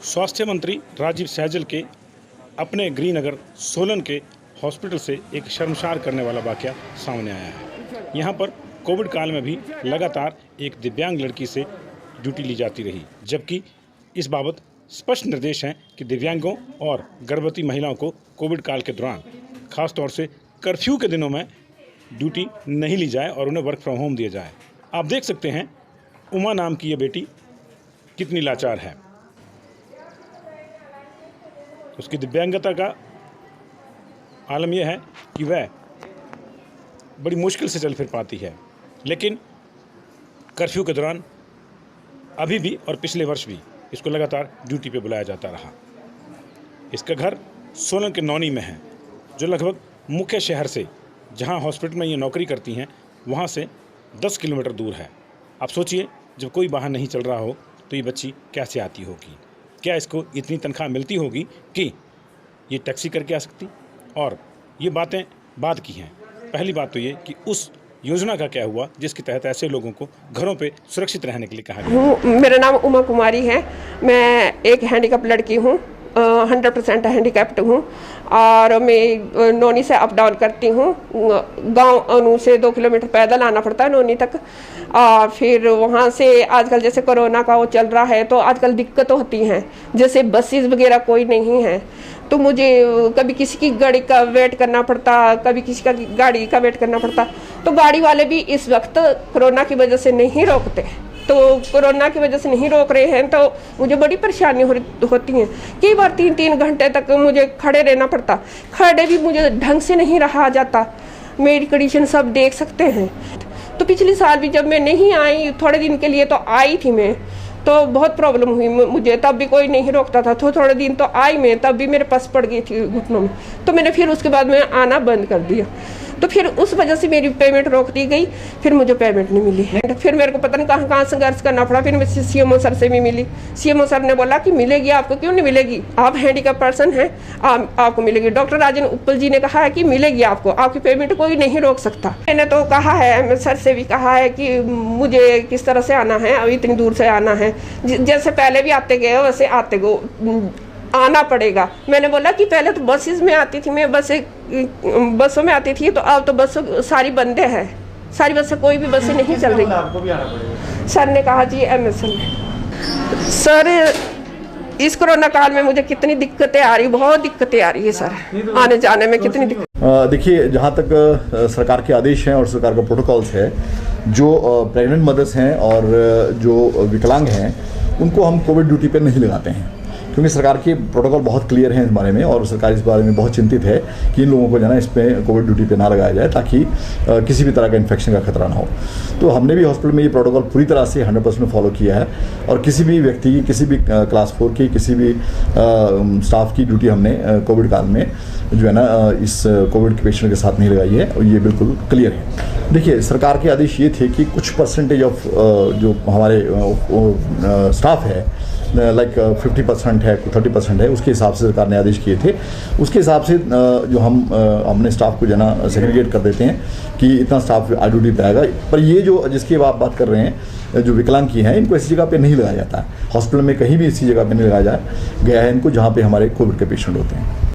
स्वास्थ्य मंत्री राजीव सहजल के अपने गृहनगर सोलन के हॉस्पिटल से एक शर्मसार करने वाला वाकया सामने आया है। यहाँ पर कोविड काल में भी लगातार एक दिव्यांग लड़की से ड्यूटी ली जाती रही, जबकि इस बाबत स्पष्ट निर्देश हैं कि दिव्यांगों और गर्भवती महिलाओं को कोविड काल के दौरान खासतौर से कर्फ्यू के दिनों में ड्यूटी नहीं ली जाए और उन्हें वर्क फ्रॉम होम दिया जाए। आप देख सकते हैं उमा नाम की ये बेटी कितनी लाचार है। उसकी दिव्यांगता का आलम यह है कि वह बड़ी मुश्किल से चल फिर पाती है, लेकिन कर्फ्यू के दौरान अभी भी और पिछले वर्ष भी इसको लगातार ड्यूटी पे बुलाया जाता रहा। इसका घर सोलन के नौनी में है, जो लगभग मुख्य शहर से, जहां हॉस्पिटल में ये नौकरी करती हैं, वहां से 10 किलोमीटर दूर है। आप सोचिए, जब कोई बाहर नहीं चल रहा हो तो ये बच्ची कैसे आती होगी? क्या इसको इतनी तनख्वाह मिलती होगी कि ये टैक्सी करके आ सकती? और ये बातें बात की हैं। पहली बात तो ये कि उस योजना का क्या हुआ जिसके तहत ऐसे लोगों को घरों पे सुरक्षित रहने के लिए कहा गया। मेरा नाम उमा कुमारी है। मैं एक हैंडीकैप लड़की हूँ, 100% हैंडीकैप्ड हूँ और मैं नोनी से अप डाउन करती हूँ। गांव अनु से 2 किलोमीटर पैदल आना पड़ता है नोनी तक। और फिर वहाँ से आजकल जैसे कोरोना का वो चल रहा है तो आजकल दिक्कत होती हैं, जैसे बसेस वगैरह कोई नहीं है तो मुझे कभी किसी की गाड़ी का वेट करना पड़ता, कभी किसी का गाड़ी का वेट करना पड़ता। तो गाड़ी वाले भी इस वक्त कोरोना की वजह से नहीं रोकते, तो कोरोना की वजह से नहीं रोक रहे हैं तो मुझे बड़ी परेशानी होती है। कई बार 3-3 घंटे तक मुझे खड़े रहना पड़ता, खड़े भी मुझे ढंग से नहीं रहा जाता। मेरी कंडीशन सब देख सकते हैं। तो पिछले साल भी जब मैं नहीं आई, थोड़े दिन के लिए तो आई थी मैं, तो बहुत प्रॉब्लम हुई मुझे, तब भी कोई नहीं रोकता था। तो थोड़े दिन तो आई मैं, तब भी मेरे पास पड़ गई थी घुटनों में, तो मैंने फिर उसके बाद में आना बंद कर दिया। तो फिर उस वजह से मेरी पेमेंट रोक दी गई, फिर मुझे पेमेंट नहीं मिली है। फिर मेरे को पता नहीं कहाँ संघर्ष करना पड़ा। फिर मैं सीएमओ सर से भी मिली। सीएमओ सर ने बोला कि मिलेगी आपको। क्यों नहीं मिलेगी, आप हैंडीकैप पर्सन हैं, आपको मिलेगी। डॉक्टर राजन उप्पल जी ने कहा है कि मिलेगी आपको, आपकी पेमेंट कोई नहीं रोक सकता। मैंने तो कहा है, सर से भी कहा है कि मुझे किस तरह से आना है, अभी इतनी दूर से आना है, जैसे पहले भी आते गए वैसे आते गो आना पड़ेगा। मैंने बोला कि पहले तो बसेस में आती थी मैं, बसों में आती थी, तो अब तो बस सारी बंदे हैं, सारी बसें, कोई भी बसें नहीं चल रही। आपको भी आना पड़ेगा। सर ने कहा जी एमएसएल में। सर इस कोरोना काल में मुझे कितनी दिक्कतें आ रही, बहुत दिक्कतें आ रही है सर, आने जाने में कितनी दिक्कत। देखिए, जहाँ तक सरकार के आदेश हैं और सरकार का प्रोटोकॉल्स है, जो प्रेग्नेंट मदर्स हैं और जो विकलांग हैं उनको हम कोविड ड्यूटी पे नहीं लगाते हैं, क्योंकि सरकार के प्रोटोकॉल बहुत क्लियर हैं इस बारे में और सरकार इस बारे में बहुत चिंतित है कि इन लोगों को जो है ना इसमें कोविड ड्यूटी पे ना लगाया जाए, ताकि किसी भी तरह का इन्फेक्शन का खतरा ना हो। तो हमने भी हॉस्पिटल में ये प्रोटोकॉल पूरी तरह से 100% फॉलो किया है और किसी भी व्यक्ति की, किसी भी क्लास 4 की, किसी भी स्टाफ की ड्यूटी हमने कोविड काल में जो है ना इस कोविड के पेशेंट के साथ नहीं लगाई है, और ये बिल्कुल क्लियर है। देखिए, सरकार के आदेश ये थे कि कुछ परसेंटेज ऑफ जो हमारे स्टाफ है, लाइक 50% है, 30% है, उसके हिसाब से सरकार ने आदेश किए थे। उसके हिसाब से जो हम अपने स्टाफ को जो है ना सेग्रीगेट कर देते हैं कि इतना स्टाफ ड्यूटी पे आएगा। पर ये जो जिसकी आप बात कर रहे हैं, जो विकलांग की हैं, इनको ऐसी जगह पे नहीं लगाया जाता है। हॉस्पिटल में कहीं भी इसी जगह पे नहीं लगाया गया है इनको, जहाँ पे हमारे कोविड के पेशेंट होते हैं।